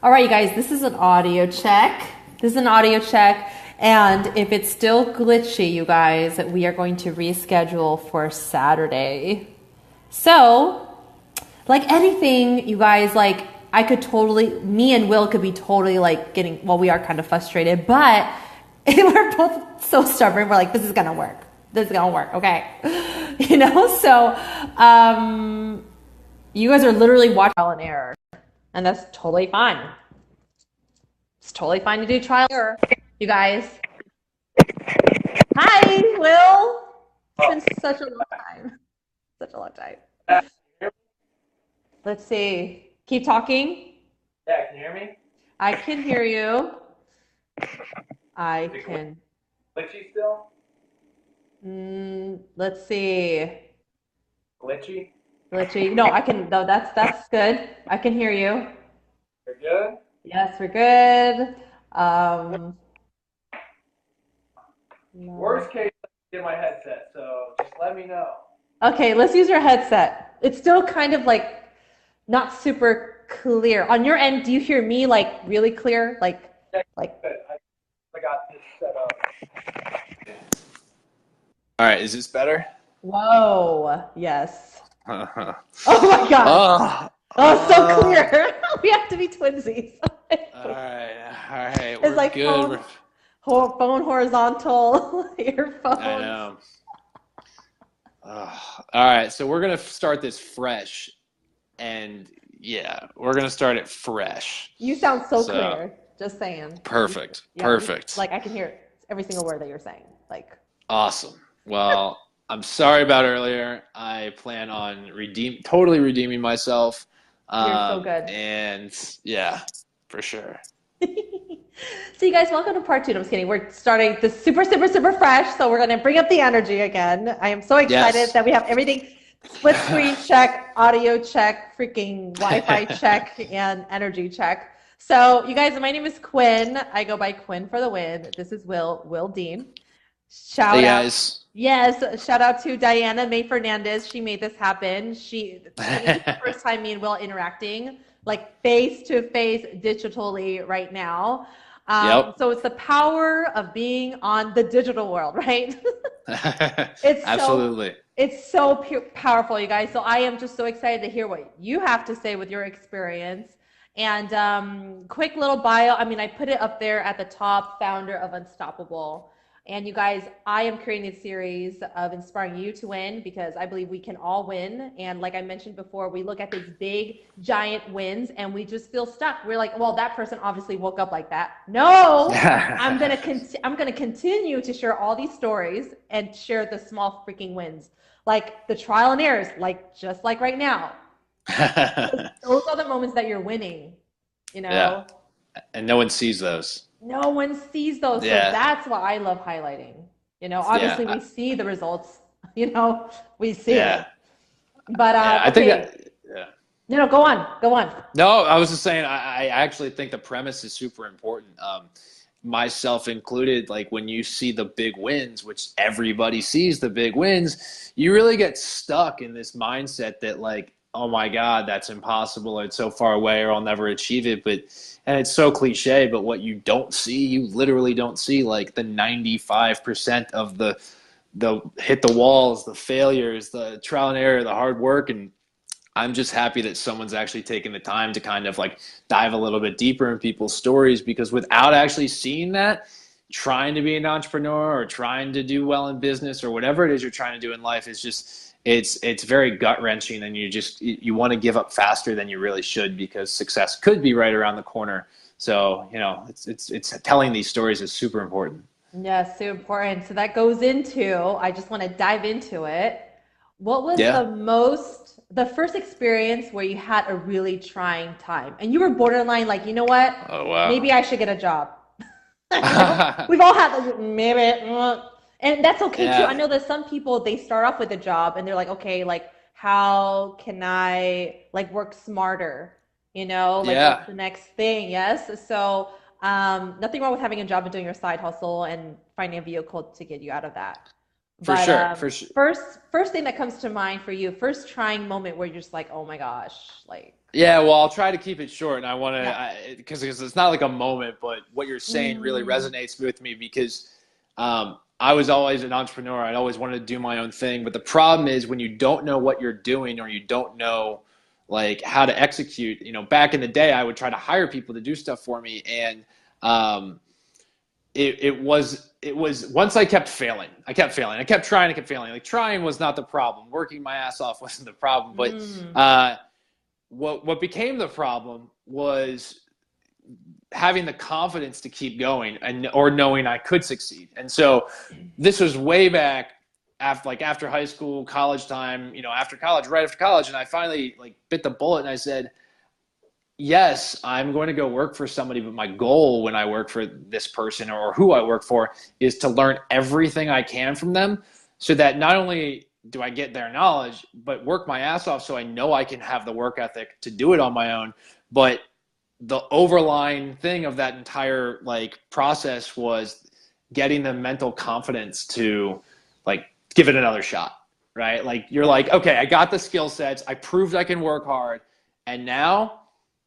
All right, you guys, this is an audio check. This is an audio check. And if it's still glitchy, you guys, we are going to reschedule for Saturday. So, like anything, you guys, like I could totally, me and Will could be totally like getting, well, we are kind of frustrated, but we're both so stubborn. We're like, this is going to work. This is going to work. Okay. You know, so you guys are literally watching trial and error. And that's totally fine. It's totally fine to do trial and error, you guys. Hi, Will. It's been such a long time. Such a long time. Let's see. Keep talking. Yeah, can you hear me? I can hear you. I can. Glitchy still? Let's see. Glitchy? Glitchy. No, I can. No, that's good. I can hear you. You're good? Yes, we're good. No. Worst case, get my headset, so just let me know. Okay, let's use your headset. It's still kind of like not super clear. On your end, do you hear me like really clear? Yeah, good. I got this set up. All right, is this better? Whoa, yes. Oh my God. Oh, so clear. We have to be twinsies. All right, It's we're like good. phone horizontal, earphones. I know. All right, so we're gonna start this fresh, and yeah, we're gonna start it fresh. You sound so clear. Just saying. Perfect. Yeah, Perfect. like I can hear every single word that you're saying. Like. Awesome. Well, I'm sorry about earlier. I plan on totally redeeming myself. You're so good. And yeah, for sure. So you guys, welcome to part 2. No, I'm just kidding. We're starting this super, super, super fresh. So we're going to bring up the energy again. I am so excited that we have everything. Split screen check, audio check, freaking Wi-Fi check, and energy check. So you guys, my name is Quinn. I go by Quynhforthewin. This is Will Deane. Shout Hey out. guys. Yes, shout out to Diana May Fernandez. She made this happen. This is the first time me and Will interacting, like face to face, digitally right now. Yep. So it's the power of being on the digital world, right? Absolutely. It's so powerful, you guys. So I am just so excited to hear what you have to say with your experience. And quick little bio. I mean, I put it up there at the top, founder of Unstoppable. And you guys, I am creating a series of inspiring you to win because I believe we can all win. And like I mentioned before, we look at these big, giant wins and we just feel stuck. We're like, well, that person obviously woke up like that. No, I'm gonna continue to share all these stories and share the small freaking wins, like the trial and errors, like just like right now. Those are the moments that you're winning, you know. Yeah. And no one sees those. No one sees those, so that's what I love highlighting. You know, obviously we see the results. You know, we see it. But I think that. Yeah. No, go on. No, I was just saying. I actually think the premise is super important. Myself included. Like when you see the big wins, which everybody sees the big wins, you really get stuck in this mindset that like, oh my God, that's impossible, or it's so far away, or I'll never achieve it. And it's so cliche, but what you don't see, you literally don't see, like the 95% of the hit the walls, the failures, the trial and error, the hard work. And I'm just happy that someone's actually taken the time to kind of like dive a little bit deeper in people's stories, because without actually seeing that, trying to be an entrepreneur or trying to do well in business or whatever it is you're trying to do in life is just, it's very gut wrenching, and you want to give up faster than you really should, because success could be right around the corner. So, you know, it's telling these stories is super important. Yes, so important. So that goes into, I just want to dive into it. What was the first experience where you had a really trying time and you were borderline like, you know what? Oh, wow. Maybe I should get a job. You know? We've all had like, maybe. And that's okay too. I know that some people, they start off with a job and they're like, okay, like how can I like work smarter? You know, like what's the next thing? Yes. So nothing wrong with having a job and doing your side hustle and finding a vehicle to get you out of that. For sure. First thing that comes to mind for you, first trying moment where you're just like, oh my gosh, like Yeah, well, I'll try to keep it short, and I want Yeah. to, because it's not like a moment, but what you're saying really Mm, resonates with me because I was always an entrepreneur. I always wanted to do my own thing, but the problem is when you don't know what you're doing or you don't know like how to execute. Back in the day, I would try to hire people to do stuff for me, and um, it was once I kept failing. I kept failing. I kept trying. I kept failing. Like trying was not the problem. Working my ass off wasn't the problem, but mm. what became the problem was having the confidence to keep going and or knowing I could succeed. And so this was way back after high school, college time, after college, right after college, and I finally like bit the bullet and I said, yes, I'm going to go work for somebody, but my goal when I work for this person or who I work for is to learn everything I can from them so that not only do I get their knowledge, but work my ass off so I know I can have the work ethic to do it on my own. But the overlying thing of that entire like process was getting the mental confidence to like give it another shot, right? Like you're Yeah. like, okay, I got the skill sets, I proved I can work hard, and now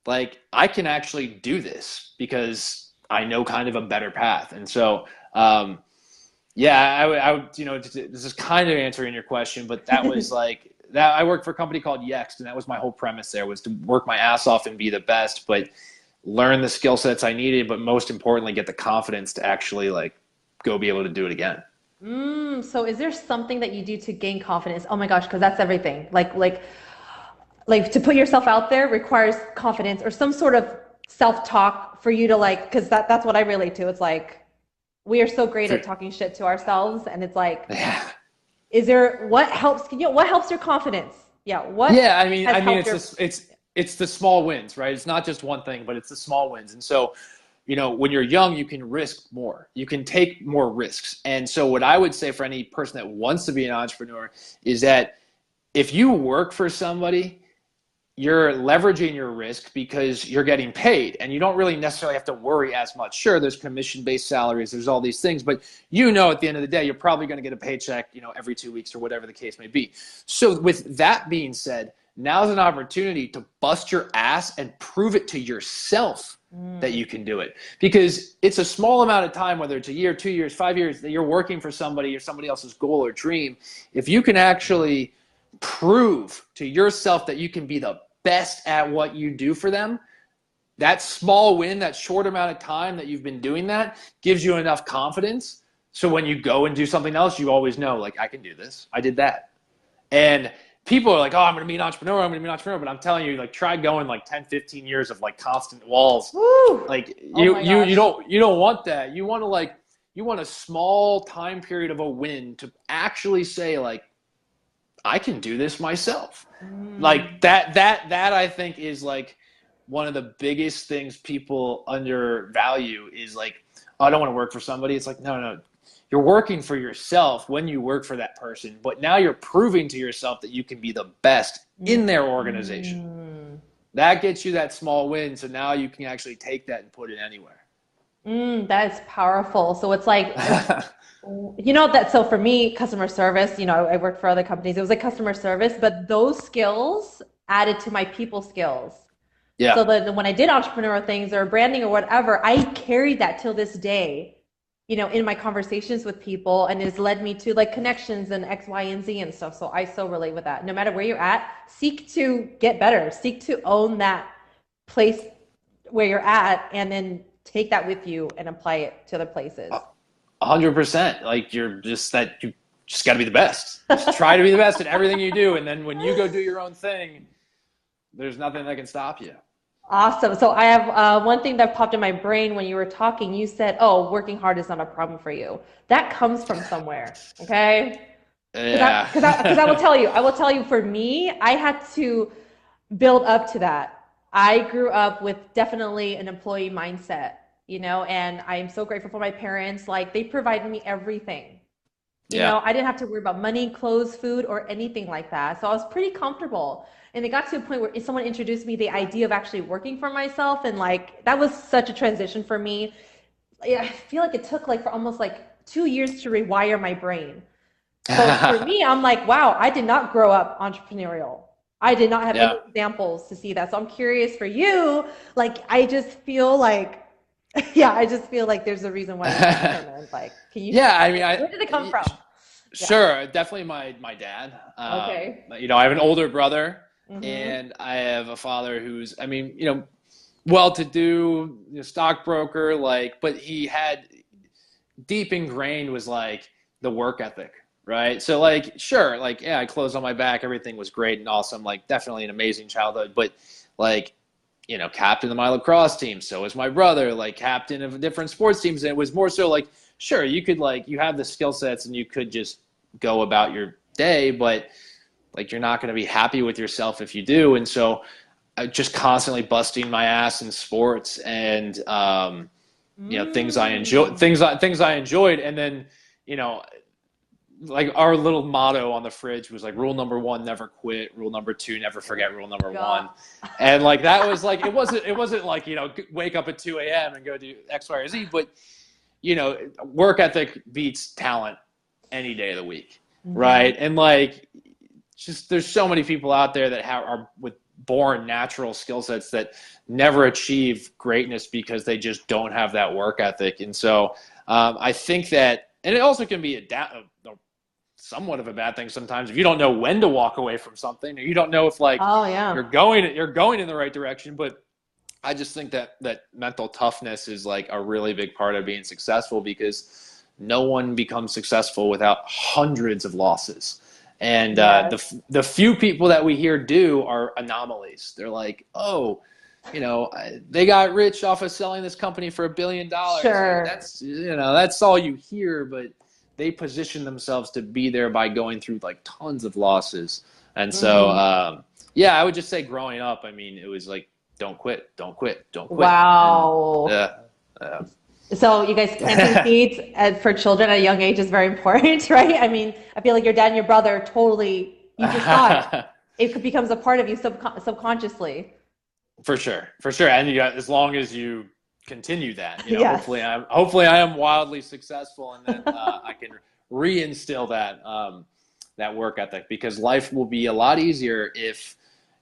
like I can actually do this because I know kind of a better path. And so, yeah, this is kind of answering your question, but that was like that. I worked for a company called Yext, and that was my whole premise there was to work my ass off and be the best, but learn the skill sets I needed, but most importantly, get the confidence to actually like go be able to do it again. So is there something that you do to gain confidence? Oh my gosh, because that's everything. Like to put yourself out there requires confidence or some sort of self-talk for you to like, because that's what I relate to. It's like we are so great For, at talking shit to ourselves, and it's like, yeah. is there what helps? What helps your confidence? Yeah, what Yeah, I mean, has I mean, helped it's your? this, it's the small wins, right? It's not just one thing, but it's the small wins. And so, when you're young, you can risk more. You can take more risks. And so, what I would say for any person that wants to be an entrepreneur is that if you work for somebody, you're leveraging your risk because you're getting paid and you don't really necessarily have to worry as much. Sure, there's commission-based salaries, there's all these things, but at the end of the day, you're probably going to get a paycheck, every 2 weeks or whatever the case may be. So with that being said, now's an opportunity to bust your ass and prove it to yourself that Mm, you can do it because it's a small amount of time, whether it's a year, 2 years, 5 years, that you're working for somebody or somebody else's goal or dream. If you can actually prove to yourself that you can be the best at what you do for them, that small win, that short amount of time that you've been doing that gives you enough confidence. So when you go and do something else, you always know, like, I can do this. I did that. And people are like, oh, I'm going to be an entrepreneur. I'm going to be an entrepreneur. But I'm telling you, like, try going like 10, 15 years of like constant walls. woo! Like Oh my gosh. you don't want that. You want a small time period of a win to actually say like, I can do this myself. Like Mm. that I think is like one of the biggest things people undervalue is like, oh, I don't want to work for somebody. It's like, no. You're working for yourself when you work for that person, but now you're proving to yourself that you can be the best in their organization. Mm. That gets you that small win, so now you can actually take that and put it anywhere. That is powerful. So it's like that so for me, customer service, I worked for other companies. It was like customer service, but those skills added to my people skills. So Yeah. that when I did entrepreneurial things or branding or whatever, I carried that till this day, in my conversations with people, and it's led me to like connections and X, Y, and Z and stuff. So I so relate with that. No matter where you're at, seek to get better, seek to own that place where you're at, and then take that with you and apply it to other places. 100%. Like you just got to be the best. Just try to be the best at everything you do, and then when you go do your own thing, there's nothing that can stop you. Awesome. So I have one thing that popped in my brain when you were talking. You said, "Oh, working hard is not a problem for you." That comes from somewhere, okay? Because I will Yeah. tell you, for me, I had to build up to that. I grew up with definitely an employee mindset, and I am so grateful for my parents. Like they provided me everything. Yeah. I didn't have to worry about money, clothes, food, or anything like that. So I was pretty comfortable. And it got to a point where someone introduced me the idea of actually working for myself. And like, that was such a transition for me. I feel like it took like for almost like 2 years to rewire my brain. So for me, I'm like, wow, I did not grow up entrepreneurial. I did not have Yeah. any examples to see that. So I'm curious for you. Like, I just feel like, yeah, I just feel like there's a reason why you're so determined. Like, can you Yeah, share? I mean, Where did it come from? Yeah. sure, definitely my dad. Okay. I have an older brother, Mm-hmm. and I have a father who's, I mean, well-to-do, stockbroker, like, but he had deep ingrained was like the work ethic, right? So like, sure, like, yeah, I closed on my back, everything was great and awesome, like, definitely an amazing childhood, but like, captain of my lacrosse team. So was my brother, like captain of different sports teams. And it was more so like, sure, you could like, you have the skill sets and you could just go about your day, but like, you're not going to be happy with yourself if you do. And so I just constantly busting my ass in sports and, things I enjoy, Mm. things I enjoyed. And then, you know, like our little motto on the fridge was like rule number one, never quit. Rule number two, never forget rule number God. one. And like, that was like, it wasn't like, wake up at 2 a.m. and go do X, Y, or Z, but work ethic beats talent any day of the week. Mm-hmm. Right. And like, just, there's so many people out there that are with born natural skill sets that never achieve greatness because they just don't have that work ethic. And so I think that, and it also can be somewhat of a bad thing sometimes if you don't know when to walk away from something, or you don't know if like Oh, yeah. you're going in the right direction. But I just think that mental toughness is like a really big part of being successful, because no one becomes successful without hundreds of losses. And Yes. the few people that we hear do are anomalies. They're like, oh, they got rich off of selling this company for $1 billion. Like, Sure. that's all you hear, but they position themselves to be there by going through like tons of losses. And so, Mm-hmm. yeah, I would just say growing up, I mean, it was like, don't quit, don't quit, don't quit. And Wow. yeah, So you guys planting seeds for children at a young age is very important, right? I mean, I feel like your dad and your brother totally, you just saw it. yeah. Becomes a part of you subconsciously. For sure, for sure. And as long as you continue that, hopefully Yes. I am wildly successful, and then I can reinstill that work ethic, because life will be a lot easier if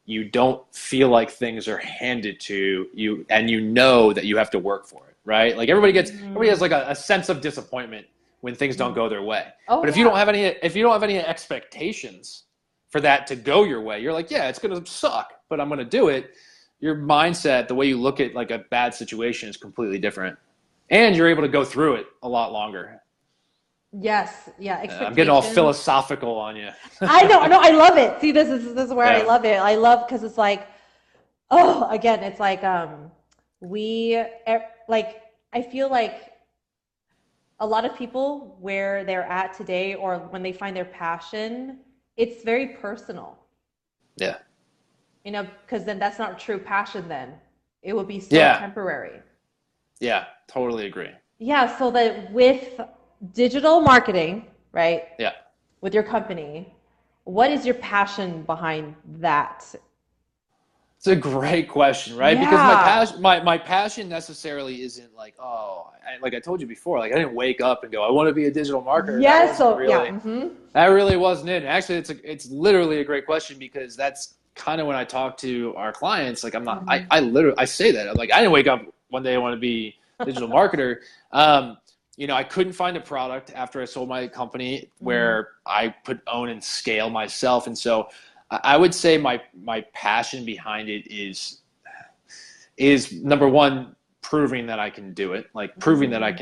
you don't feel like things are handed to you, and that you have to work for it, right? Like, everybody has Mm. like a sense of disappointment when things don't go their way. Oh, But yeah. if you don't have any expectations for that to go your way, you're like, yeah, it's gonna suck, but I'm gonna do it. Your mindset, the way you look at like a bad situation, is completely different, and you're able to go through it a lot longer. Yes. Yeah. I'm getting all Expectations. philosophical on you. I know. No, I love it. See, this is where I Yeah, love it. I love because it's like, oh, again, it's like like I feel like a lot of people where they're at today or when they find their passion, it's very personal, yeah, because then that's not true passion then. It would be so yeah, temporary. yeah. Totally agree. Yeah, so that with digital marketing, right, Yeah. with your company, what is your passion behind that? It's a great question, right? Because Yeah. my passion necessarily isn't like, like I told you before, like I didn't wake up and go, I want to be a digital marketer. Yes, so yeah. Mm-hmm. That really wasn't it. Actually, it's literally a great question, because that's kind of when I talk to our clients. Like, I'm not, Mm-hmm. I literally, I say that. I'm like, I didn't wake up one day I want to be a digital marketer. Um, I couldn't find a product after I sold my company Mm-hmm. where I could own and scale myself. And so I would say my passion behind it is number one, proving that I can do it, like proving that I Mm-hmm.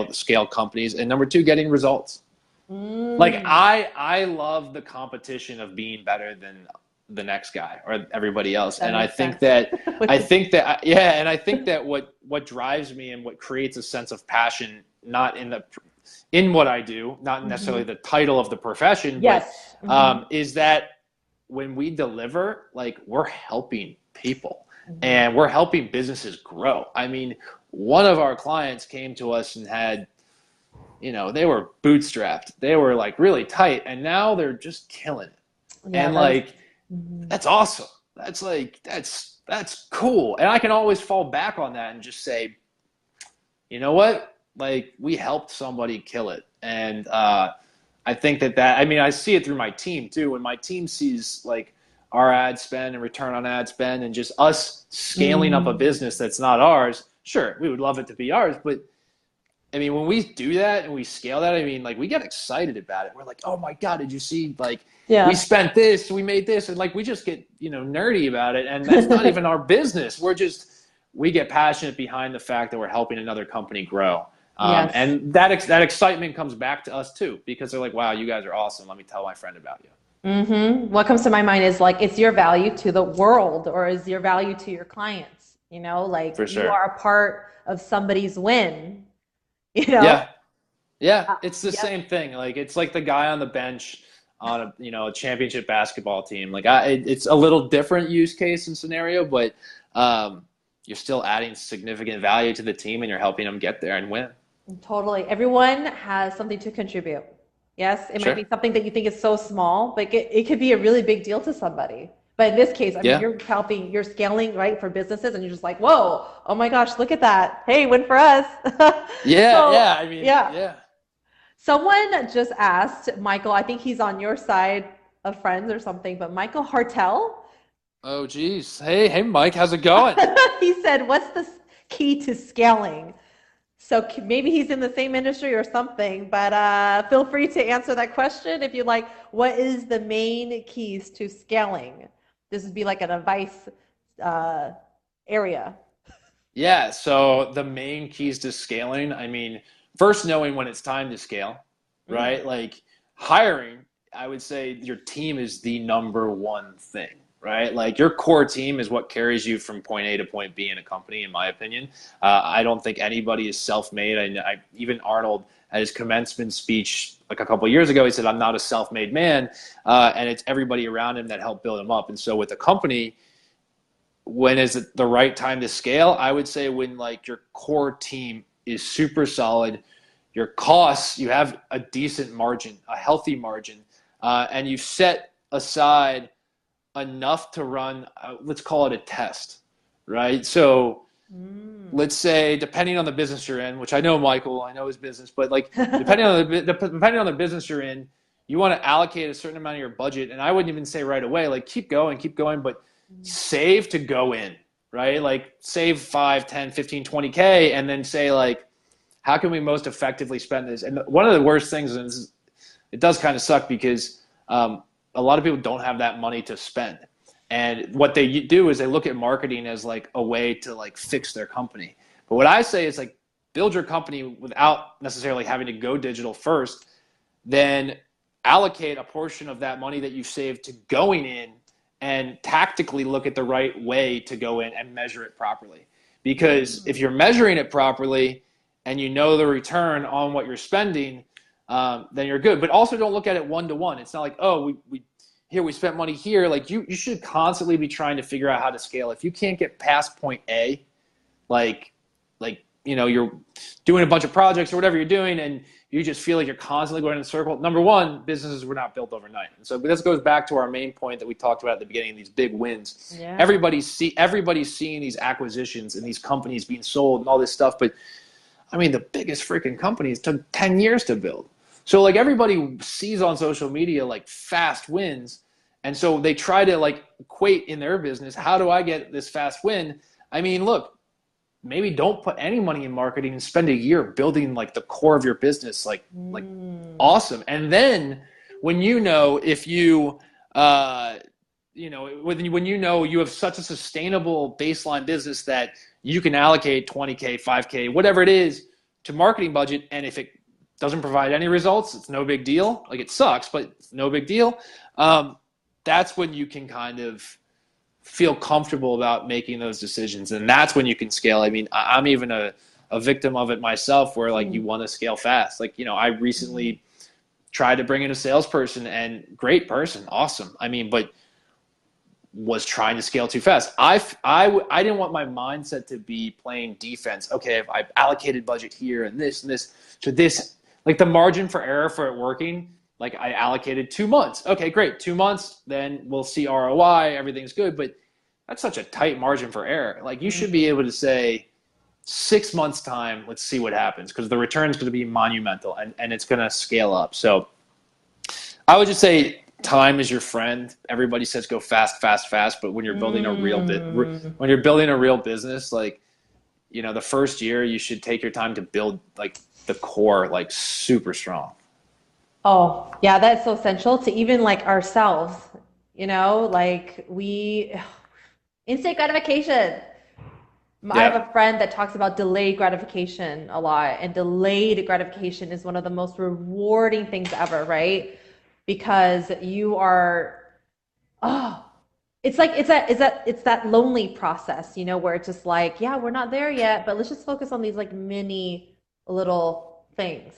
can scale companies, and number two, getting results. Like, Mm. I love the competition of being better than the next guy or everybody else. That And I makes think sense. that Which I is think that yeah, and I think that what drives me and what creates a sense of passion, not in what I do, not necessarily hmm the title of the profession, but yes. Hmm is that when we deliver, like, we're helping people hmm and we're helping businesses grow. I mean, one of our clients came to us and had, they were bootstrapped. They were like really tight, and now they're just killing it. Yeah, And that was. like, Mhm. that's awesome. That's like, that's cool. And I can always fall back on that and just say, you know what? Like, we helped somebody kill it. And I think I mean, I see it through my team too. When my team sees like our ad spend and return on ad spend and just us scaling up a Mm. business that's not ours, sure, we would love it to be ours. But I mean, when we do that and we scale that, I mean, like we get excited about it. We're like, oh my God, did you see, like, we Yeah. spent this, we made this, and like we just get, nerdy about it. And that's not even our business. We get passionate behind the fact that we're helping another company grow. Yes. And that excitement comes back to us too, because they're like, wow, you guys are awesome. Let me tell my friend about you. What comes to my mind is like, it's your value to the world or is your value to your clients? Like For you sure. are a part of somebody's win, you know? Yeah. Yeah. Uh, It's the yep. same thing. Like, it's like the guy on the bench on a championship basketball team. Like, it's a little different use case and scenario, but you're still adding significant value to the team and you're helping them get there and win. Totally. Everyone has something to contribute. Yes, it might Sure. be something that you think is so small, but it could be a really big deal to somebody. But in this case, I mean, Yeah. you're scaling, right, for businesses, and you're just like, whoa, oh my gosh, look at that. Hey, win for us. Yeah. So, Yeah. I mean, yeah. yeah. Someone just asked, Michael, I think he's on your side of friends or something, but Michael Hartel, Oh, geez. Hey, Mike, how's it going? he said, what's the key to scaling? So maybe he's in the same industry or something, but feel free to answer that question if you like. What is the main keys to scaling? This would be like an advice uh, area. Yeah, so the main keys to scaling, I mean, first knowing when it's time to scale, Mm. right? Like hiring, I would say your team is the number one thing, right? Like your core team is what carries you from point A to point B in a company, in my opinion. I don't think anybody is self-made. Even Arnold at his commencement speech like a couple of years ago, he said, "I'm not a self-made man," and it's everybody around him that helped build him up. And so with a company, when is it the right time to scale? I would say when like your core team is super solid, your costs, you have a decent margin, a healthy margin, and you've set aside enough to run, let's call it a test, right? So Mm. let's say, depending on the business you're in, which I know Michael, I know his business, but like depending on the business you're in, you want to allocate a certain amount of your budget, and I wouldn't even say right away, like keep going, but save to go in, right? Like save 5, 10, 15, 20K, and then say like, how can we most effectively spend this? And one of the worst things is it does kind of suck because a lot of people don't have that money to spend. And what they do is they look at marketing as like a way to like fix their company. But what I say is like build your company without necessarily having to go digital first, then allocate a portion of that money that you saved to going in and tactically look at the right way to go in and measure it properly. Because if Mm. you're measuring it properly and you know the return on what you're spending, then you're good. But also don't look at it one to one. It's not like, oh, we spent money here. Like you should constantly be trying to figure out how to scale. If you can't get past point A, like you're doing a bunch of projects or whatever you're doing, and you just feel like you're constantly going in a circle. Number one, businesses were not built overnight. And so this goes back to our main point that we talked about at the beginning, these big wins. Yeah. Everybody's seeing these acquisitions and these companies being sold and all this stuff, but I mean the biggest freaking companies took 10 years to build. So like everybody sees on social media like fast wins, and so they try to like equate in their business, how do I get this fast win? I mean, look, maybe don't put any money in marketing and spend a year building like the core of your business, like Mm. awesome. And then when you know if you when you know you have such a sustainable baseline business that you can allocate 20K, 5K, whatever it is to marketing budget, and if it doesn't provide any results, it's no big deal. Like it sucks, but it's no big deal. Um, that's when you can kind of feel comfortable about making those decisions, and that's when you can scale. I mean, I'm even a victim of it myself, where like you Mm. want to scale fast. Like I Mm. recently tried to bring in a salesperson, and great person, awesome. I mean, but was trying to scale too fast. I didn't want my mindset to be playing defense. Okay, if I've allocated budget here and this, so this, like the margin for error for it working, like I allocated 2 months. Okay, great, 2 months, then we'll see ROI, everything's good. But that's such a tight margin for error. Like you should be Mm. able to say 6 months time, let's see what happens, because the return is going to be monumental, and it's going to scale up. So I would just say time is your friend. Everybody says go fast, fast, fast, but when you're building a Mm. when you're building a real business, like, the first year you should take your time to build like the core like super strong. Oh, yeah, that's so essential to even like ourselves, like instant gratification. I have Yeah. a friend that talks about delayed gratification a lot, and delayed gratification is one of the most rewarding things ever, right? Because you are, oh, it's that lonely process, where it's just like, yeah, we're not there yet, but let's just focus on these like mini little things.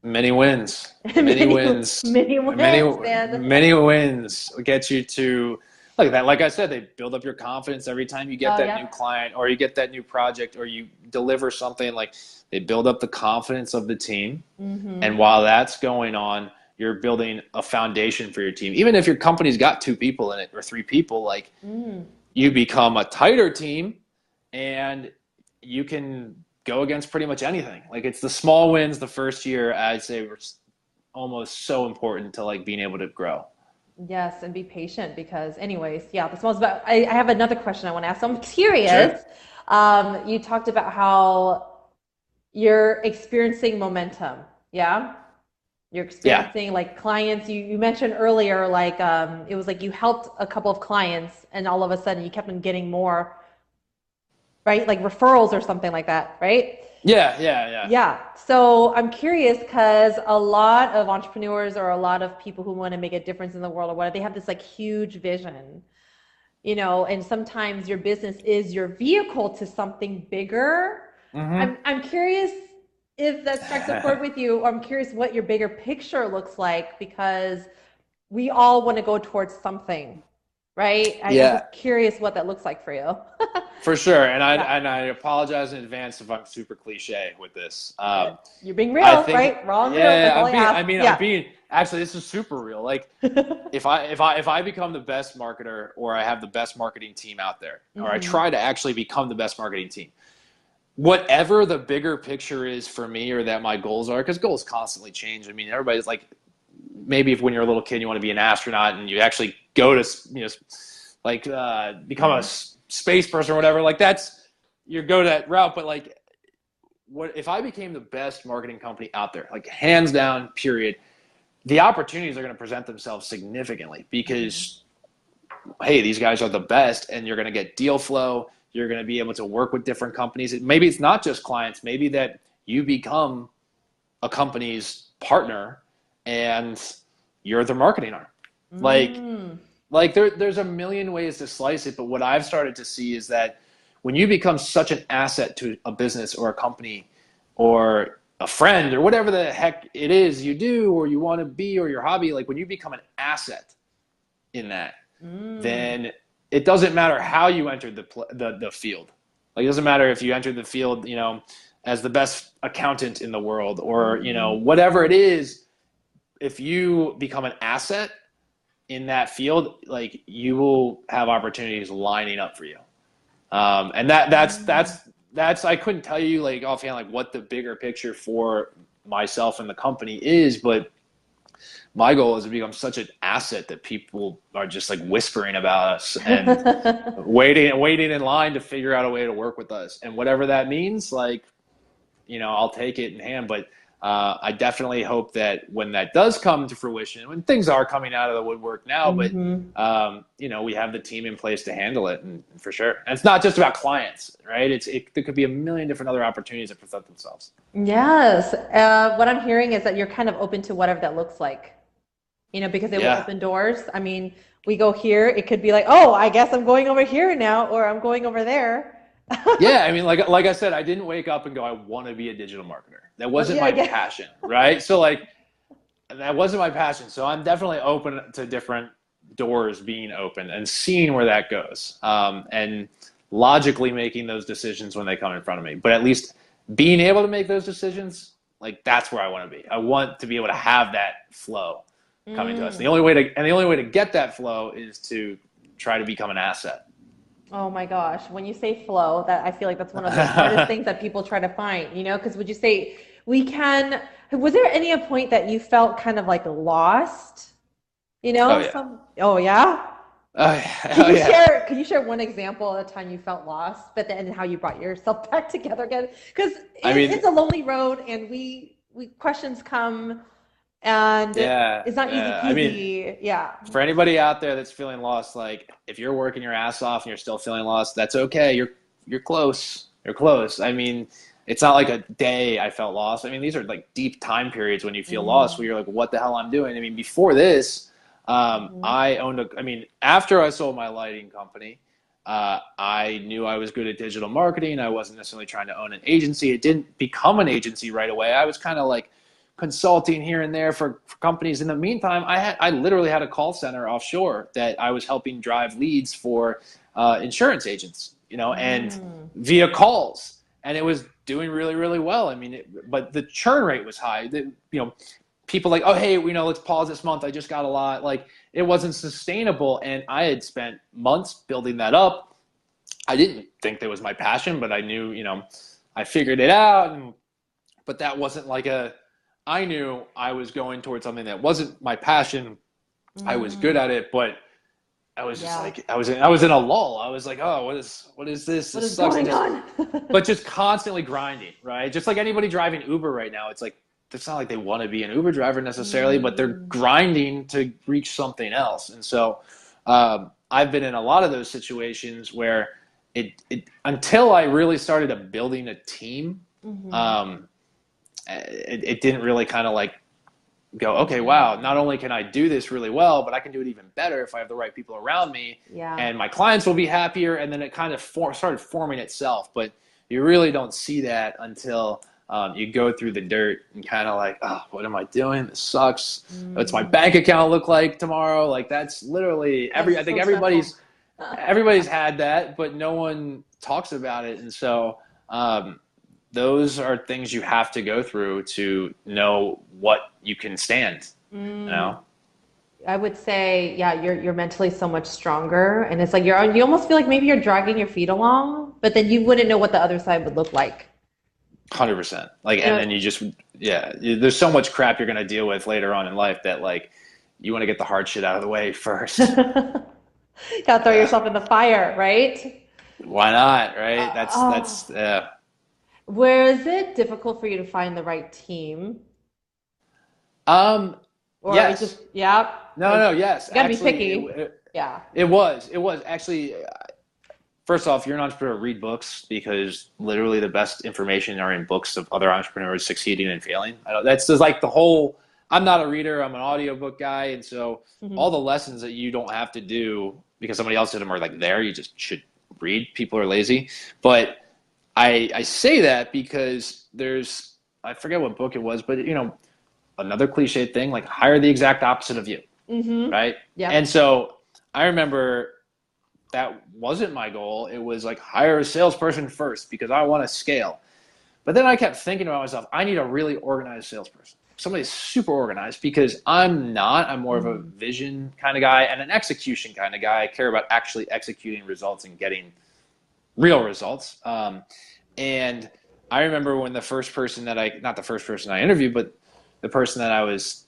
Many wins, many Mini wins, mini many wins, man. many wins get you to like that. Like I said, they build up your confidence every time you get Oh, that new yep. client or you get that new project or you deliver something. Like they build up the confidence of the team, and Mm-hmm. while that's going on, you're building a foundation for your team. Even if your company's got two people in it or three people, like Mm. you become a tighter team and you can go against pretty much anything. Like it's the small wins the first year, I'd say were almost so important to like being able to grow. Yes, and be patient because, anyways, yeah, this was about. I have another question I want to ask. So I'm curious. Sure. You talked about how you're experiencing momentum. Yeah, you're Yeah. experiencing like clients. You mentioned earlier, like it was like you helped a couple of clients, and all of a sudden you kept on getting more, right? Like referrals or something like that, right? Yeah. Yeah. Yeah. Yeah. So I'm curious because a lot of entrepreneurs or a lot of people who want to make a difference in the world or whatever, they have this like huge vision, and sometimes your business is your vehicle to something bigger. Hmm. I'm curious if that strikes a chord with you, or I'm curious what your bigger picture looks like because we all want to go towards something, right? I'm Yeah. just curious what that looks like for you. For sure. And I Yeah. and I apologize in advance if I'm super cliche with this. You're being I real, think right? Raw and real. yeah, That's all I ask. I'm Yeah. being actually this is super real. Like if I become the best marketer or I have the best marketing team out there, or I Hmm. try to actually become the best marketing team, whatever the bigger picture is for me or that my goals are, because goals constantly change. I mean, everybody's like, maybe if when you're a little kid you want to be an astronaut and you actually go to like become a Hmm. space person or whatever, like that's you go that route. But like, what if I became the best marketing company out there, like hands down, period? The opportunities are going to present themselves significantly Hmm. because hey, these guys are the best, and you're going to get deal flow. You're going to be able to work with different companies. Maybe it's not just clients. Maybe that you become a company's partner and you're their marketing arm. Like, Mm. there's a million ways to slice it, but what I've started to see is that when you become such an asset to a business or a company or a friend or whatever the heck it is you do or you want to be or your hobby, like when you become an asset in that, Mm. then it doesn't matter how you entered the field. Like it doesn't matter if you entered the field, as the best accountant in the world or Hmm. whatever it is. If you become an asset in that field, like you will have opportunities lining up for you. And Mm. that's I couldn't tell you like offhand like what the bigger picture for myself and the company is, but my goal is to become such an asset that people are just like whispering about us and waiting in line to figure out a way to work with us. And whatever that means, like, I'll take it in hand. But I definitely hope that when that does come to fruition, when things are coming out of the woodwork now, but Hmm. we have the team in place to handle it, and for sure. And it's not just about clients, right? There could be a million different other opportunities that present themselves. Yes. What I'm hearing is that you're kind of open to whatever that looks like, because it will Yeah, open doors. I mean, we go here, it could be like, oh, I guess I'm going over here now, or I'm going over there. yeah. I mean, like I said, I didn't wake up and go, I want to be a digital marketer. That wasn't Yeah, my yeah. passion, right? So like that wasn't my passion. So I'm definitely open to different doors being open and seeing where that goes, and logically making those decisions when they come in front of me. But at least being able to make those decisions, like that's where I want to be. I want to be able to have that flow coming to us. Mm. The only way to get that flow is to try to become an asset. Oh my gosh. When you say flow, that I feel like that's one of the hardest things that people try to find, because would you say was there any a point that you felt kind of like lost? You Oh know, yeah. oh yeah. Oh yeah. Could you share one example of a time you felt lost, but then how you brought yourself back together again? Because I mean, it's a lonely road, and we questions come, and yeah, it's not easy yeah. I mean, peasy. Yeah. for anybody out there that's feeling lost, like if you're working your ass off and you're still feeling lost, that's okay. You're close. You're close. I mean, it's not like a day I felt lost. I mean, these are like deep time periods when you feel lost, where Mm-hmm. you're like, what the hell I'm doing? I mean, before this, Mm-hmm. I owned a. I mean, after I sold my lighting company, I knew I was good at digital marketing. I wasn't necessarily trying to own an agency. It didn't become an agency right away. I was kind of like consulting here and there for companies. In the meantime, I literally had a call center offshore that I was helping drive leads for insurance agents, and Mm. via calls, and it was doing really really well. I mean, but the churn rate was high. People like, oh hey, let's pause this month. I just got a lot. Like it wasn't sustainable, and I had spent months building that up. I didn't think that was my passion, but I knew, I figured it out, but that wasn't like I knew I was going towards something that wasn't my passion. I was good Mm. at it, but I was just Yeah. like, I was in a lull. I was like, oh, what is this? What This is sucks. going on? But just constantly grinding, right? Just like anybody driving Uber right now, it's like, it's not like they want to be an Uber driver necessarily, but they're Mm. grinding to reach something else. And so I've been in a lot of those situations where until I really started building a team, Mm-hmm. um, it didn't really kind of like go, okay, wow, Mm. not only can I do this really well, but I can do it even better if I have the right people around me, Yeah. and my clients will be happier. And then it kind of started forming itself. But you really don't see that until you go through the dirt and kind of like, oh, what am I doing? This sucks. What's my Mm. bank account look like tomorrow? Like that's literally I That's think so stressful. everybody's had that, but no one talks about it. And so those are things you have to go through to know what you can stand, you Mm. know? I would say, yeah, you're mentally so much stronger, and it's like you almost feel like maybe you're dragging your feet along, but then you wouldn't know what the other side would look like. 100%. Like, You and know, then there's so much crap you're going to deal with later on in life that like, you want to get the hard shit out of the way first. gotta throw Yeah. yourself in the fire, right? Why not? Right. Oh, where is it difficult for you to find the right team, um, or it just yes. yeah, No, or no, yes. you gotta be Actually, picky. Yeah. it was actually, first off, you're an entrepreneur, read books because literally the best information are in books of other entrepreneurs succeeding and failing. That's just like the whole. I'm not a reader. I'm an audiobook guy, and so all Hmm. the lessons that you don't have to do because somebody else did them are like there. You just should read. People are lazy, but I say that because I forget what book it was, but another cliche thing like hire the exact opposite of you, Hmm. right? And Yep. so I remember that wasn't my goal. It was like hire a salesperson first because I want to scale. But then I kept thinking about myself, I need a really organized salesperson. Somebody super organized because I'm not. I'm more of a Mm. vision kind of guy and an execution kind of guy. I care about actually executing results and getting real results. And I remember when not the first person I interviewed, but the person that I was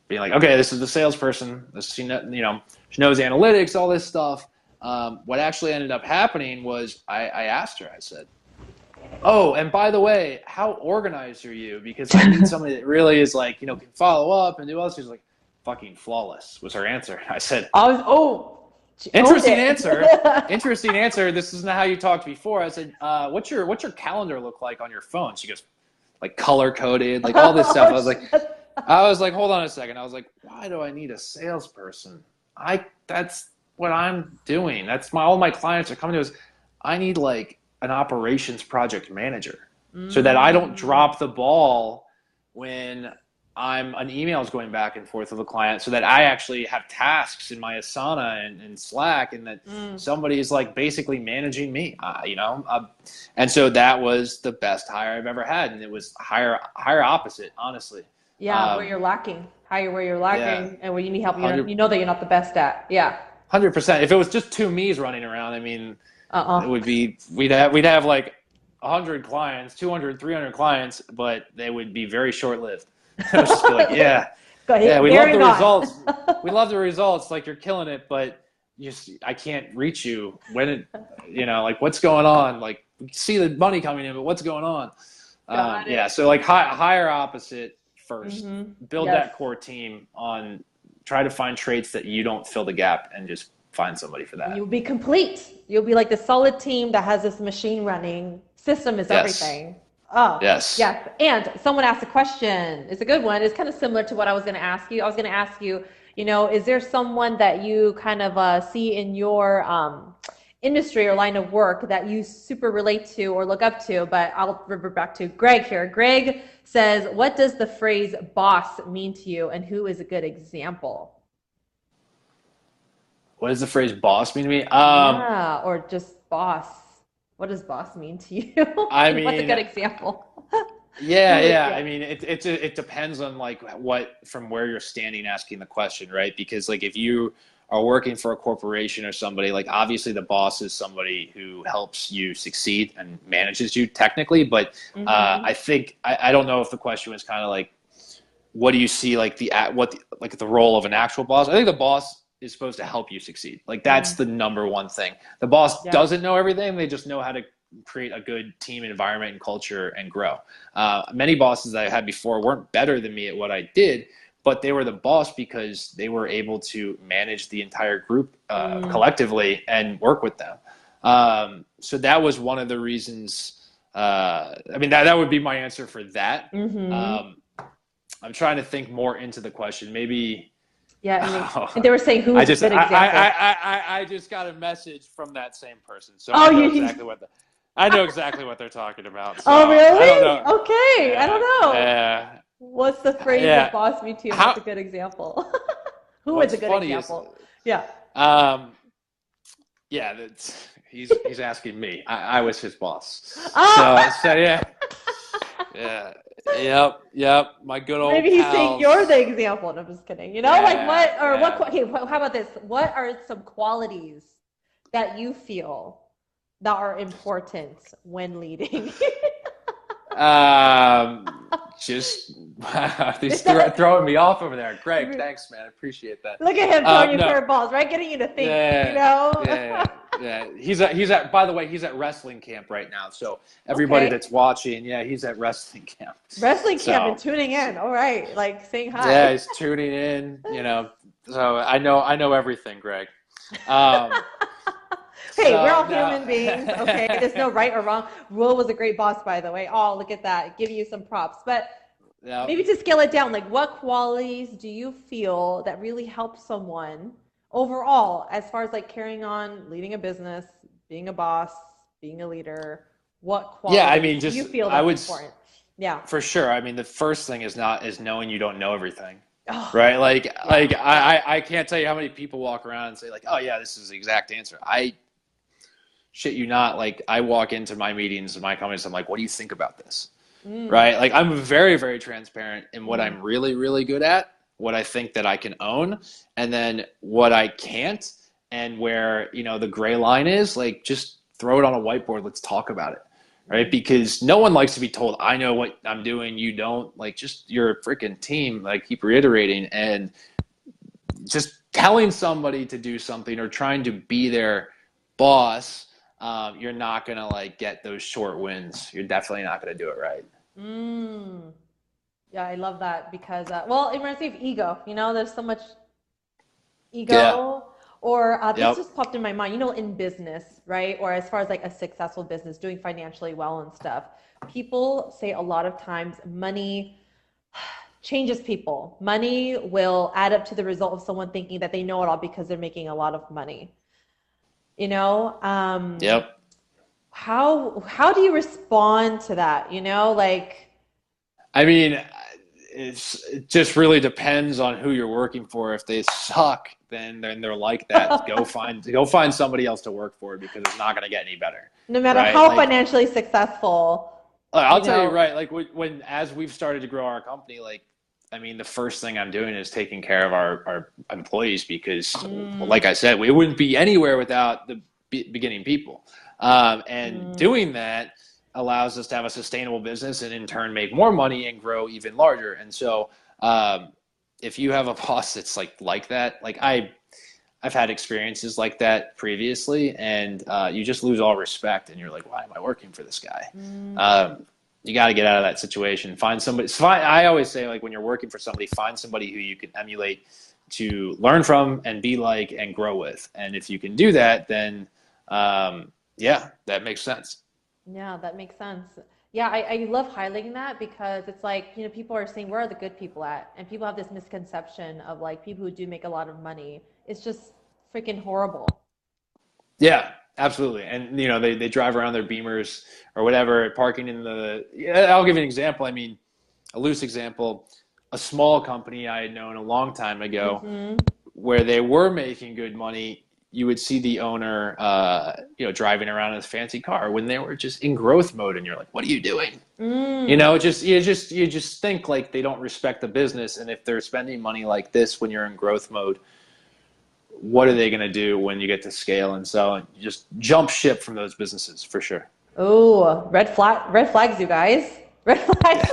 being like, okay, this is the salesperson. She knows analytics, all this stuff. What actually ended up happening was I asked her. I said, "Oh, and by the way, how organized are you? Because I need somebody that really is like, can follow up and do all this." She's like, "Fucking flawless," was her answer. I said, She owned "Interesting it. answer. Interesting answer. This isn't how you talked before." I said, "What's your calendar look like on your phone?" She goes, "Like color coded, like all this stuff." Oh, I was like, hold on a second. I was like, why do I need a salesperson? That's what I'm doing. That's all my clients are coming to is I need like an operations project manager so that I don't mm, drop the ball when an email is going back and forth with a client so that I actually have tasks in my Asana and Slack and that mm. somebody is like basically managing me, and so that was the best hire I've ever had. And it was hire opposite, honestly. Yeah, where Um, you're lacking, hire where you're yeah, lacking, and where you need help, you 100, know that you're not the best at. Yeah. 100%. If it was just two me's running around, I mean, it Uh-uh. would be, we'd have like 100 clients, 200, 300 clients, but they would be very short lived. I would just be like, yeah. Go Yeah, ahead. we There love and the gone. results. We love the results. Like you're killing it, but I can't reach you when like what's going on? Like we see the money coming in, but what's going on? Got Yeah. it. So like hire opposite first. Build Yes. that core team on. Try to find traits that you don't fill the gap, and just find somebody for And that. you'll be complete. You'll be like the solid team that has this machine running. System is Yes. everything. Oh, Yes. yes. And someone asked a question. It's a good one. It's kind of similar to what I was going to ask you. I was going to ask you, is there someone that you kind of see in your industry or line of work that you super relate to or look up to? But I'll revert back to Greg here. Greg says, what does the phrase boss mean to you, and who is a good example? What does the phrase "boss" mean to me? Yeah, or just boss. What does boss mean to you? I And what's a mean, good example? yeah, Who is, yeah. yeah. I mean, it depends on like what from where you're standing asking the question, right? Because like if you are working for a corporation or somebody, like obviously the boss is somebody who helps you succeed and manages you technically. But Mm-hmm. I think I don't know if the question was kind of like, what do you see like like the role of an actual boss? I think the boss is supposed to help you succeed. Like that's Mm, the number one thing. The boss yeah. doesn't know everything. They just know how to create a good team environment and culture and grow. Many bosses that I had before weren't better than me at what I did, but they were the boss because they were able to manage the entire group Mm, collectively and work with them. So that was one of the reasons. I mean, that would be my answer for that. mm-hmm. I'm trying to think more into the question. Maybe Yeah, and oh, they were saying who is a good example. I just got a message from that same person, so Oh, you. I know exactly what they're talking about. So Oh, I don't really? know. Okay. I don't Yeah, know. yeah, What's the phrase of yeah. boss me to, and what's How? a good example? Who is What's a good funny is, example? Yeah. um, yeah, he's asking me. I was his boss. Oh, So yeah, yeah, yep. My good old maybe he's saying you're the pals. example. No, I'm just kidding. Like Yeah, what, or what, yeah. okay, how about this? What are some qualities that you feel that are important when leading? Just Is he's that, throwing me off over there. Greg, thanks, man. I appreciate that. look at him throwing you No, curveballs, right? Getting you to think, yeah, yeah. He's at. By the way, he's at wrestling camp right now. So everybody Okay. that's watching, yeah, he's at wrestling camp. Wrestling camp and So tuning in. All right. Like saying yeah, hi. he's tuning in. So I know everything, Greg. Um, Hey, we're so all no. human beings, okay? There's no right or wrong. Will was a great boss, by the way. Oh, look at that. Give you some props. But Yep. maybe to scale it down, like what qualities do you feel that really help someone overall, as far as like carrying on, leading a business, being a boss, being a leader? What Yeah, I qualities mean, do you just feel I that's would. important? Yeah. For sure. I mean, the first thing is knowing you don't know everything, Oh, right? Like yeah, like yeah. I can't tell you how many people walk around and say like, oh yeah, this is the exact answer. I shit you not. Like I walk into my meetings and my companies, I'm like, what do you think about this? Mm, Right? Like I'm very very transparent in what mm, I'm really really good at, what I think that I can own, and then what I can't, and where the gray line is. Like just throw it on a whiteboard. Let's talk about it, right? mm. Because no one likes to be told, I know what I'm doing, you don't. Like, just you're a freaking team. Like, keep reiterating and just telling somebody to do something or trying to be their boss. You're not gonna like get those short wins. You're definitely not gonna do it right. Mm. Yeah, I love that because, well, it reminds me of ego. There's so much Yeah. ego, or this Yep. just popped in my mind, in business, right? Or as far as like a successful business, doing financially well and stuff. People say a lot of times money changes people. Money will add up to the result of someone thinking that they know it all because they're making a lot of money. You know, um, Yep. how do you respond to that? Like, I mean, it just really depends on who you're working for. If they suck, then they're like that. Go find somebody else to work for because it's not going to get any better, no matter right? how Like financially successful, I'll you tell you know, right. Like when as we've started to grow our company, like I mean, the first thing I'm doing is taking care of our employees because, mm, like I said, we wouldn't be anywhere without the beginning people. And mm, doing that allows us to have a sustainable business and in turn make more money and grow even larger. And so, if you have a boss that's like that, like I've had experiences like that previously, and you just lose all respect, and you're like, why am I working for this guy? You got to get out of that situation. Find somebody. I always say, like, when you're working for somebody, find somebody who you can emulate, to learn from and be like and grow with. And if you can do that, then yeah, that makes sense. Yeah, that makes sense. Yeah, I love highlighting that because it's like, people are saying, where are the good people at? And people have this misconception of like people who do make a lot of money. It's just freaking horrible. Yeah, absolutely. And they drive around their Beamers or whatever, parking in the. Yeah, I'll give you an example. I mean, a loose example. A small company I had known a long time ago, Hmm. where they were making good money, you would see the owner, driving around in a fancy car when they were just in growth mode, and you're like, "What are you doing?" Mm. You just think like they don't respect the business, and if they're spending money like this when you're in growth mode, what are they going to do when you get to scale? And so, you just jump ship from those businesses for sure. Oh, red flags, you guys. Red flags.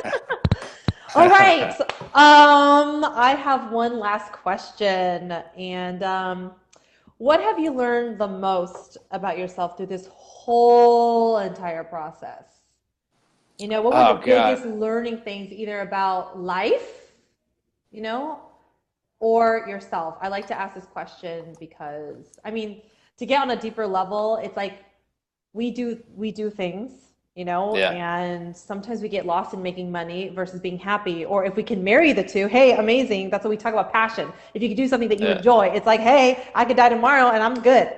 All right. I have one last question. And what have you learned the most about yourself through this whole entire process? What were the Oh biggest God. learning things either about life, you know, or yourself? I like to ask this question because, I mean, to get on a deeper level, it's like we do things, Yeah. and sometimes we get lost in making money versus being happy. Or if we can marry the two, hey, amazing. That's what we talk about, passion. If you can do something that you Yeah. enjoy, it's like, hey, I could die tomorrow and I'm good.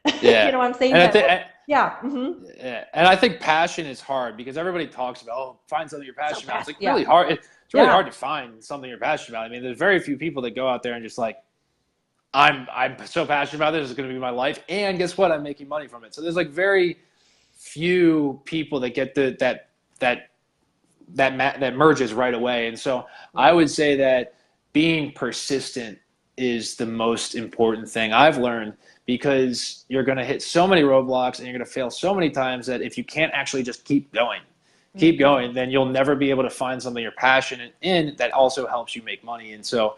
You Yeah. know what I'm saying? And I But think. yeah, mm-hmm. Yeah, and I think passion is hard because everybody talks about, oh, find something you're So passionate about. It's fast. like Yeah, really hard. It's really yeah, hard to find something you're passionate about. I mean, there's very few people that go out there and just like, I'm so passionate about this. It's going to be my life, and guess what? I'm making money from it. So there's like very few people that get that that merges right away. And so I yeah. would say that being persistent is the most important thing I've learned, because you're going to hit so many roadblocks and you're going to fail so many times that if you can't actually just keep Mm-hmm. going, then you'll never be able to find something you're passionate in that also helps you make money. And so,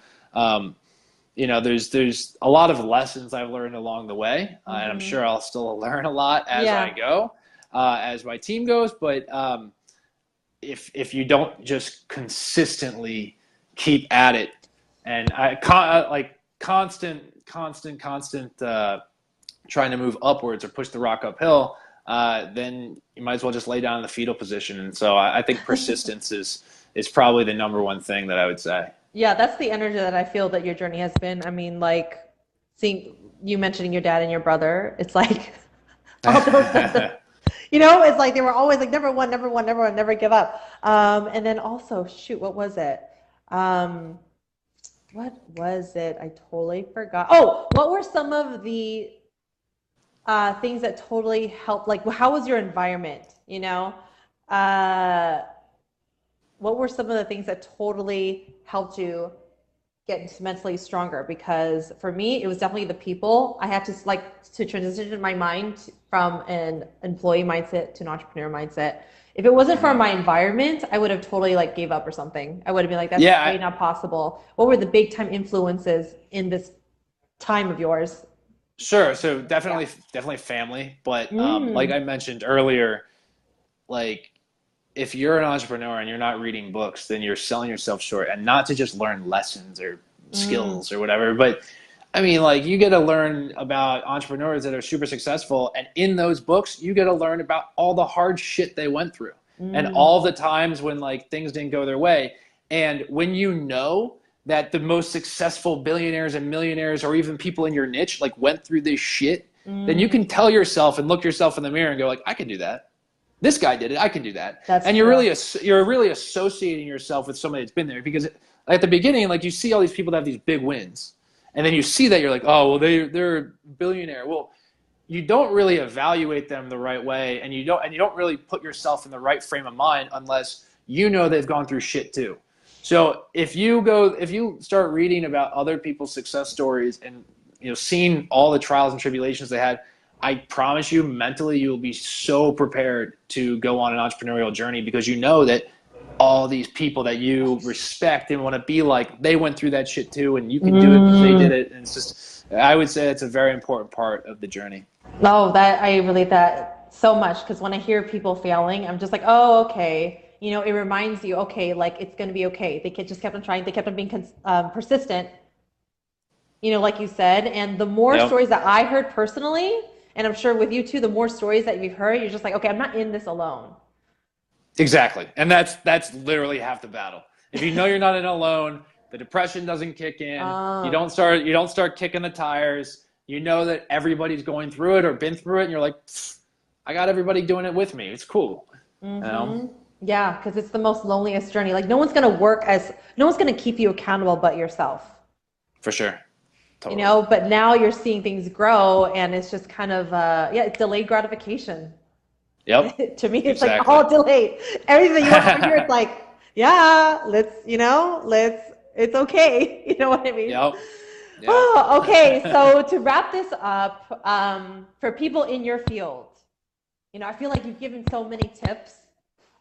there's a lot of lessons I've learned along the way, and I'm Mm-hmm. sure I'll still learn a lot as I Yeah. go, as my team goes. But if you don't just consistently keep at it, and like constant trying to move upwards or push the rock uphill, then you might as well just lay down in the fetal position. And so I think persistence is probably the number one thing that I would say. Yeah, that's the energy that I feel that your journey has been. I mean, like seeing you mentioning your dad and your brother, it's like all those types of, it's like they were always like number one, number one, number one, never give up. And then also, shoot, what was it? Um, what was it? I totally forgot. Oh, what were some of the things that totally helped? Like, how was your environment? Uh, what were some of the things that totally helped you get mentally stronger? Because for me, it was definitely the people. I had to to transition my mind from an employee mindset to an entrepreneur mindset. If it wasn't for Mhm. my environment, I would have totally like gave up or something. I would have been like, that's Yeah, way not possible. What were the big time influences in this time of yours? sure. So Yeah. definitely family, but like Mm. I mentioned earlier, like if you're an entrepreneur and you're not reading books, then you're selling yourself short. And not to just learn lessons or Mm. skills or whatever, but I mean, like you get to learn about entrepreneurs that are super successful, and in those books, you get to learn about all the hard shit they went through and Mm. all the times when like things didn't go their way. And when you know that the most successful billionaires and millionaires, or even people in your niche, like went through this shit, then you Mm. can tell yourself and look yourself in the mirror and go like, I can do that. This guy did it. I can do that. That's And true. you're really associating yourself with somebody that's been there, because at the beginning, like you see all these people that have these big wins, and then you see that you're like, oh well, they're a billionaire. Well, you don't really evaluate them the right way, and you don't really put yourself in the right frame of mind unless you know they've gone through shit too. So if you start reading about other people's success stories and seeing all the trials and tribulations they had, I promise you mentally you will be so prepared to go on an entrepreneurial journey, because you know that all these people that you respect and want to be like, they went through that shit too, and you can do it because they did Mm. it. And it's just, I would say it's a very important part of the journey. No, that I relate that so much because when I hear people failing, I'm just like, oh, okay. You know, it reminds you, okay, like it's going to be okay. Just kept on trying. They kept on being persistent, you know, like you said. And the more Yep. stories that I heard personally, and I'm sure with you too, the more stories that you've heard, you're just like, okay, I'm not in this alone. Exactly. And that's literally half the battle. If you know you're not in alone, the depression doesn't kick in, Uh, you don't start kicking the tires. You know that everybody's going through it or been through it, and you're like, I got everybody doing it with me. It's cool. You know? mm-hmm. Yeah, because it's the most loneliest journey. Like no one's gonna keep you accountable but yourself. For sure. You Totally. know, but now you're seeing things grow and it's just kind of yeah, it's delayed gratification. Yep. To me, it's like Exactly. all delayed. Everything that you want over here, it's like, yeah, it's okay. You know what I mean? Yep. Yep. Oh, okay. So to wrap this up, for people in your field, you know, I feel like you've given so many tips.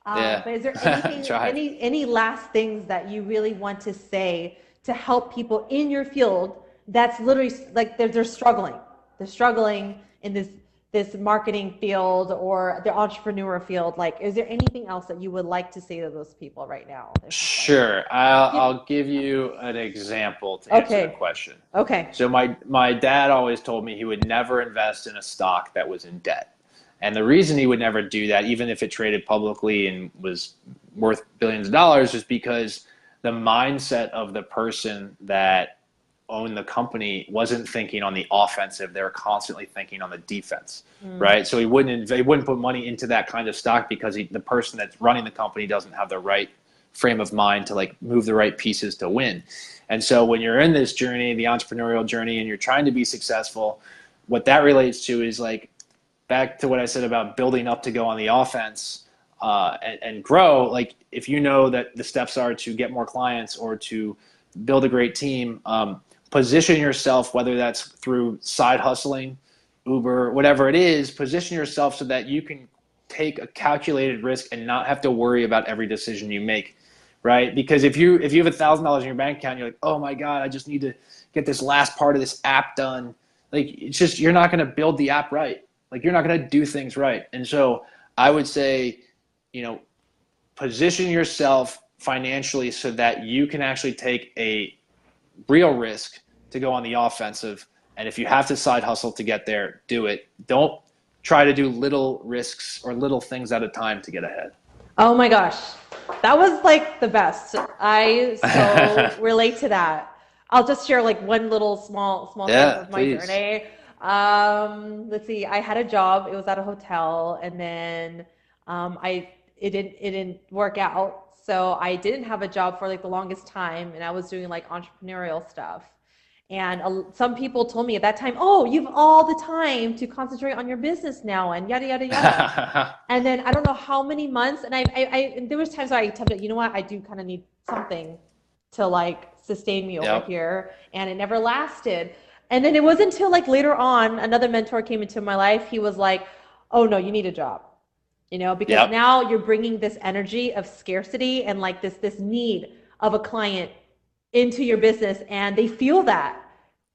Yeah. But is there anything, Tried. any last things that you really want to say to help people in your field that's literally like they're struggling. They're struggling in this marketing field or the entrepreneur field. Like, is there anything else that you would like to say to those people right now? It's just like, Sure. I'll give you an example to answer the okay, question. okay. So my dad always told me he would never invest in a stock that was in debt. And the reason he would never do that, even if it traded publicly and was worth billions of dollars, is because the mindset of the person that owned the company wasn't thinking on the offensive. They were constantly thinking on the defense, Mm, right? So he wouldn't put money into that kind of stock because the person that's running the company doesn't have the right frame of mind to like move the right pieces to win. And so when you're in this journey, the entrepreneurial journey, and you're trying to be successful, what that relates to is like back to what I said about building up to go on the offense and grow. Like if you know that the steps are to get more clients or to build a great team, position yourself, whether that's through side hustling, Uber, whatever it is, position yourself so that you can take a calculated risk and not have to worry about every decision you make, right? Because if you have $1,000 in your bank account, you're like, oh my god, I just need to get this last part of this app done. Like it's just you're not going to build the app right. Like you're not going to do things right. And so I would say, you know, position yourself financially so that you can actually take a real risk to go on the offensive. And if you have to side hustle to get there, do it. Don't try to do little risks or little things at a time to get ahead. oh my gosh, that was like the best. I so relate to that. I'll just share like one little small slice Yeah, of my please. journey. Let's see. I had a job. It was at a hotel, and then I it didn't work out. So I didn't have a job for like the longest time, and I was doing like entrepreneurial stuff. And some people told me at that time, "Oh, you've all the time to concentrate on your business now," and yada yada yada. And then I don't know how many months, and and there was times where I attempted, you know what, I do kind of need something to like sustain me over Yep. here, and it never lasted. And then it wasn't until like later on, another mentor came into my life. He was like, "Oh no, you need a job, you know, because Yep. now you're bringing this energy of scarcity and like this need of a client into your business, and they feel that."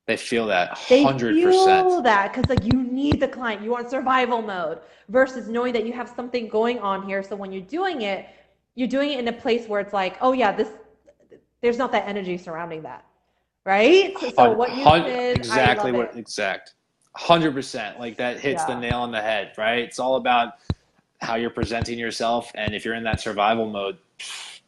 They feel that They 100%. feel that because like you need the client, you want survival mode versus knowing that you have something going on here. So when you're doing it in a place where it's like, oh yeah, this there's not that energy surrounding that, right? So what you said, I Exactly love it. what exact 100%. Like that hits the Yeah. nail on the head, right? It's all about how you're presenting yourself, and if you're in that survival mode,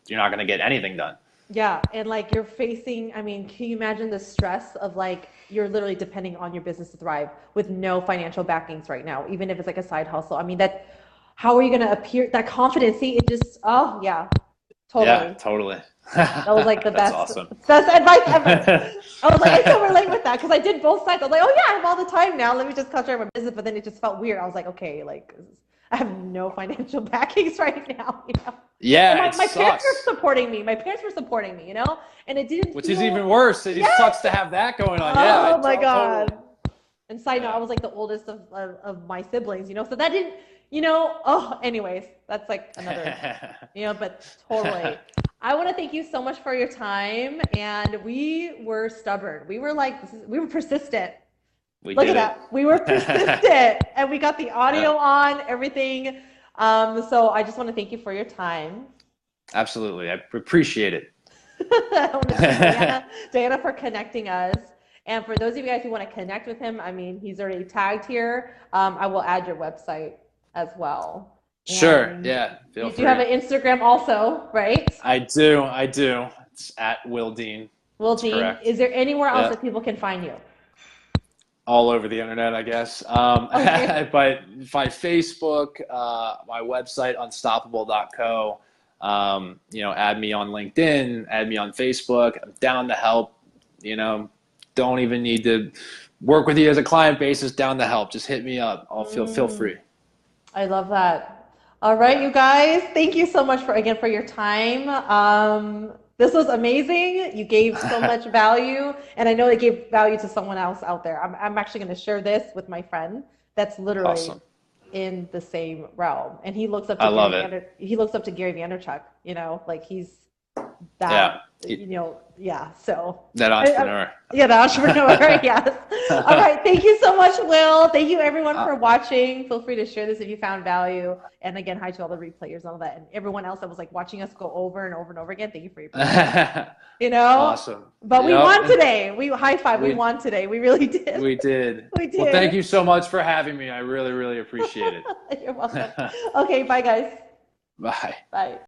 you're not going to get anything done. Yeah, and like you're facing, I mean, can you imagine the stress of like you're literally depending on your business to thrive with no financial backings right now, even if it's like a side hustle. I mean, that how are you going to appear that confidence? See, it just, oh yeah, Yeah, totally. totally. That was like the That's best, awesome. best advice ever. I was like, I can relate with that because I did both sides. I was like, oh yeah, I have all the time now. Let me just concentrate on my business. But then it just felt weird. I was like, okay, like I have no financial backings right now, you know. And Yeah, it my parents sucks. were supporting me. My parents were supporting me, you know, and it didn't Which is feel. even worse. It Yes. sucks to have that going on. Yeah, Oh my totally. God. And side note, I Yeah. was like the oldest of my siblings, you know, so that didn't, anyways, that's like another, but totally. I want to thank you so much for your time. And we were stubborn. We were like, we were persistent. We Look at did it. that. We were persistent and we got the audio on, everything. So I just want to thank you for your time. Absolutely. I appreciate it. I want to thank Diana for connecting us. And for those of you guys who want to connect with him, I mean, he's already tagged here. I will add your website as well. Sure. And Yeah. Feel you free. do have an Instagram also, right? I do. It's at Will Deane. Will Deane. Correct. Is there anywhere else that people can find you? All over the internet, I guess. Okay. But my Facebook, my website, unstoppable.co. Add me on LinkedIn, add me on Facebook. I'm down to help. Don't even need to work with you as a client basis. Down to help. Just hit me up. I'll feel free. I love that. All right, you guys. Thank you so much for your time. This was amazing. You gave so much value, and I know it gave value to someone else out there. I'm actually going to share this with my friend that's literally Awesome. in the same realm, and he looks up to he looks up to Gary Vaynerchuk. Like he's that. So that entrepreneur. The entrepreneur. Yes. All right. Thank you so much, Will. Thank you, everyone, for watching. Feel free to share this if you found value. And again, hi to all the replayers and all that, and everyone else that was like watching us go over and over and over again. Thank you for your patience. Awesome. But we won today. We high five. We won today. We really did. We did. We did. Well, thank you so much for having me. I really, really appreciate it. You're welcome. Okay. Bye, guys. Bye. Bye.